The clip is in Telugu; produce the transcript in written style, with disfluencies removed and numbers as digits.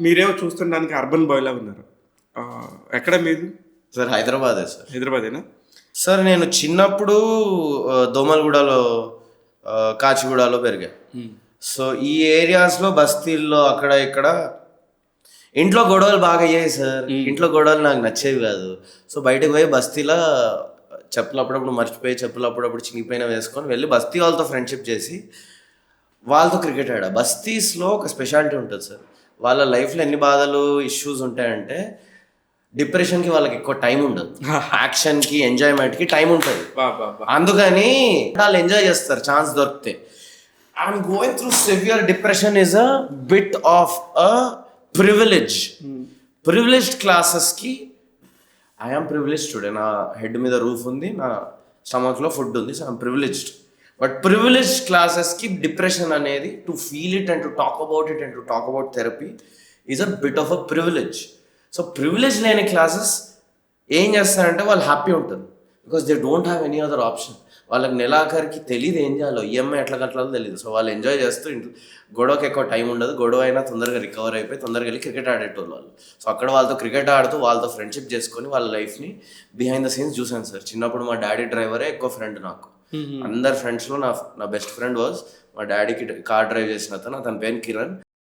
మీరేమో చూస్తుండడానికి అర్బన్ బాయ్లా ఉన్నారు. ఎక్కడ మీది? సార్ హైదరాబాదే సార్. హైదరాబాదేనా? సార్ నేను చిన్నప్పుడు దోమలగూడలో, కాచిగూడలో పెరిగా. సో ఈ ఏరియాస్లో బస్తీల్లో అక్కడ ఇక్కడ ఇంట్లో గొడవలు బాగా అయ్యాయి సార్. ఇంట్లో గొడవలు నాకు నచ్చేవి కాదు. సో బయటకు పోయి బస్తీలో చెప్పులు అప్పుడప్పుడు మర్చిపోయి చెప్పులు అప్పుడప్పుడు చినిగిపోయిన వేసుకొని వెళ్ళి బస్తీ వాళ్ళతో ఫ్రెండ్షిప్ చేసి వాళ్ళతో క్రికెట్ ఆడా. బస్తీస్లో ఒక స్పెషాలిటీ ఉంటుంది సార్. వాళ్ళ లైఫ్లో ఎన్ని బాధలు ఇష్యూస్ ఉంటాయంటే డిప్రెషన్కి వాళ్ళకి ఎక్కువ టైం ఉండదు, యాక్షన్కి ఎంజాయ్మెంట్కి టైం ఉంటుంది. అందుకని వాళ్ళు ఎంజాయ్ చేస్తారు ఛాన్స్ దొరికితే. I'm going through severe depression is a bit of a privileged క్లాసెస్కి ఐఎమ్ ప్రివిలేజ్డ్ టుడే. నా హెడ్ మీద రూఫ్ ఉంది, నా స్టమక్లో ఫుడ్ ఉంది, so I'm privileged. But privileged క్లాసెస్కి డిప్రెషన్ అనేది to feel it and to talk about it and to talk about therapy is a bit of a privilege. So privilege లేని క్లాసెస్ ఏం చేస్తారంటే వాళ్ళు హ్యాపీ ఉంటుంది, because they don't have any other option. వాళ్ళకి నెలాఖరికి తెలియదు ఏం చేయాలో, ఈఎంఐ ఎట్లా కట్టాలో తెలియదు. సో వాళ్ళు ఎంజాయ్ చేస్తూ ఇంట్లో గొడవకి ఎక్కువ టైం ఉండదు, గొడవ అయినా తొందరగా రికవర్ అయిపోయి తొందరగా వెళ్ళి క్రికెట్ ఆడేటోళ్ళు వాళ్ళు. సో అక్కడ వాళ్ళతో క్రికెట్ ఆడుతూ వాళ్ళతో ఫ్రెండ్షిప్ చేసుకొని వాళ్ళ లైఫ్ని బిహైండ్ ద సీన్స్ చూసాను సార్. చిన్నప్పుడు మా డాడీ డ్రైవరే ఎక్కువ ఫ్రెండ్ నాకు. అందరు ఫ్రెండ్స్లో నా బెస్ట్ ఫ్రెండ్ వాజ్ మా డాడీకి కార్ డ్రైవ్ చేసిన అతను పేరు కిరణ్.